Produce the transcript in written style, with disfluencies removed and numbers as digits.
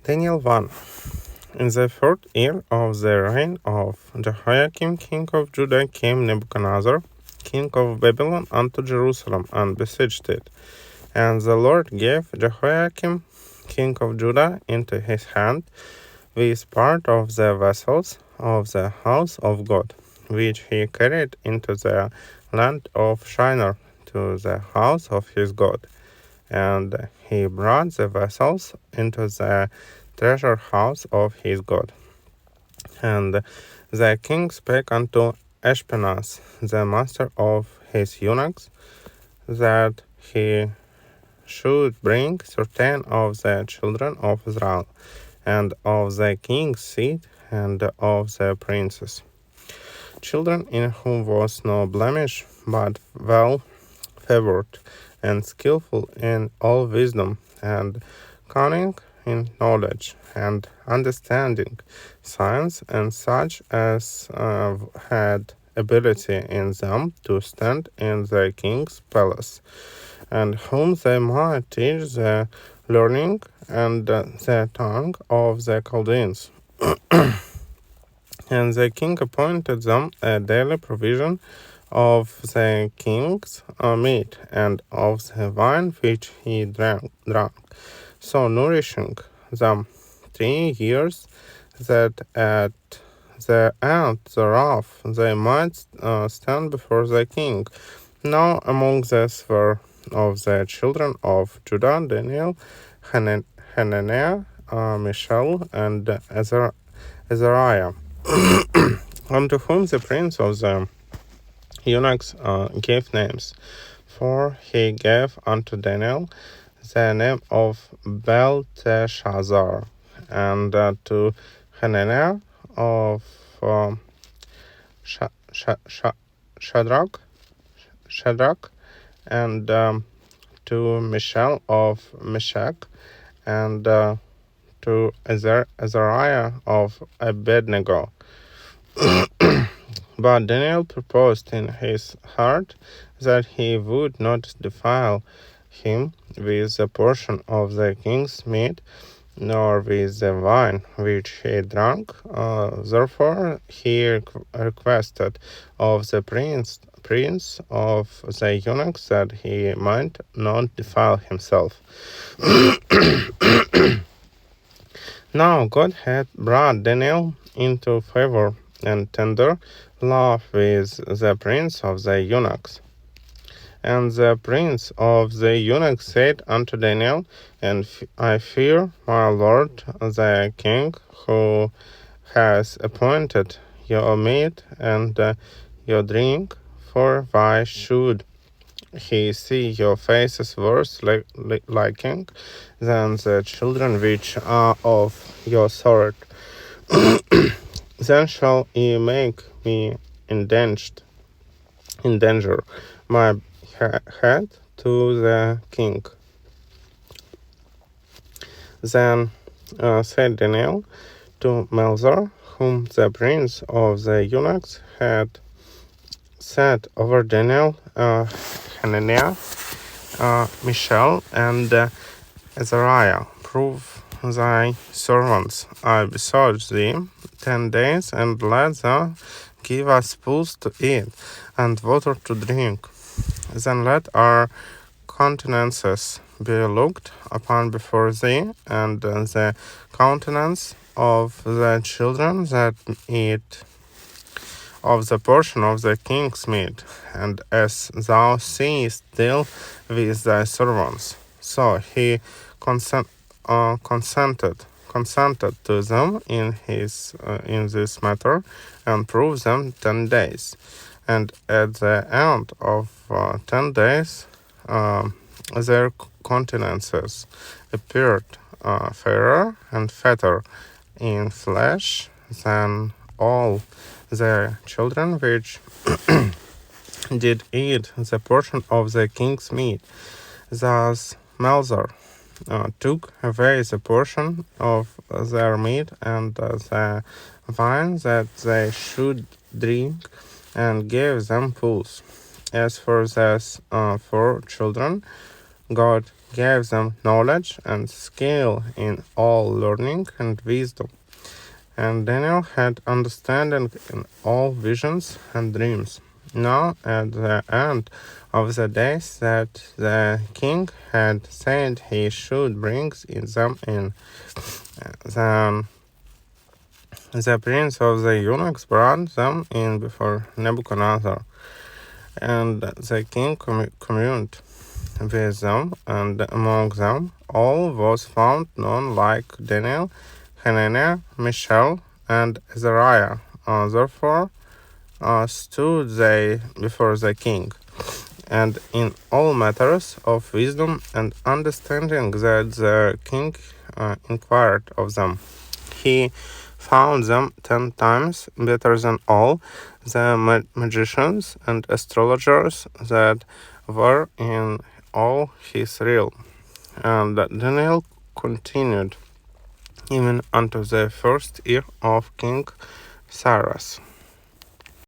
Daniel 1. In the third year of the reign of Jehoiakim king of Judah came Nebuchadnezzar, king of Babylon, unto Jerusalem, and besieged it. And the Lord gave Jehoiakim king of Judah into his hand, with part of the vessels of the house of God, which he carried into the land of Shinar to the house of his God. And he brought the vessels into the treasure house of his God. And the king spake unto Ashpenaz, the master of his eunuchs, that he should bring certain of the children of Israel, and of the king's seed, and of the princes, children in whom was no blemish, but well favored, and skillful in all wisdom, and cunning in knowledge, and understanding, science, and such as had ability in them to stand in the king's palace, and whom they might teach the learning and the tongue of the Chaldeans. And the king appointed them a daily provision of the king's meat, and of the wine which he drank, so nourishing them 3 years, that at the end thereof they might stand before the king. Now among these were of the children of Judah Daniel, Hananiah, Mishael, and Azariah, unto whom the prince of the eunuchs gave names. For he gave unto Daniel the name of Belteshazzar, and to Hananiah of Shadrach, and to Mishael of Meshach, and to Azariah of Abednego. But Daniel purposed in his heart that he would not defile him with the portion of the king's meat, nor with the wine which he drank. Therefore he requested of the prince of the eunuchs that he might not defile himself. Now God had brought Daniel into favor and tender love with the prince of the eunuchs. And the prince of the eunuchs said unto Daniel, And I fear my lord the king, who has appointed your meat and your drink, for why should he see your faces worse liking than the children which are of your sort? Then shall ye make me endanger my head to the king. Then said Daniel to Melzar, whom the prince of the eunuchs had set over Daniel, Hananiah, Mishael, and Azariah, prove thy servants, I besought thee, 10 days, and let them give us pulse to eat, and water to drink. Then let our countenances be looked upon before thee, and the countenance of the children that eat of the portion of the king's meat, and as thou seest deal with thy servants. So he consented to them in this matter, and proved them 10 days. And at the end of 10 days, their countenances appeared fairer and fatter in flesh than all the children which did eat the portion of the king's meat. Thus Melzar took away the portion of their meat and the wine that they should drink, and gave them fools. As for these 4 children, God gave them knowledge and skill in all learning and wisdom. And Daniel had understanding in all visions and dreams. Now, at the end of the days that the king had said he should bring them in, the, the prince of the eunuchs brought them in before Nebuchadnezzar. And the king communed with them, and among them all was found none like Daniel, Hananiah, Mishael, and Azariah. Therefore stood they before the king, and in all matters of wisdom and understanding that the king inquired of them, he found them 10 times better than all the magicians and astrologers that were in all his realm. And Daniel continued even unto the first year of King Cyrus.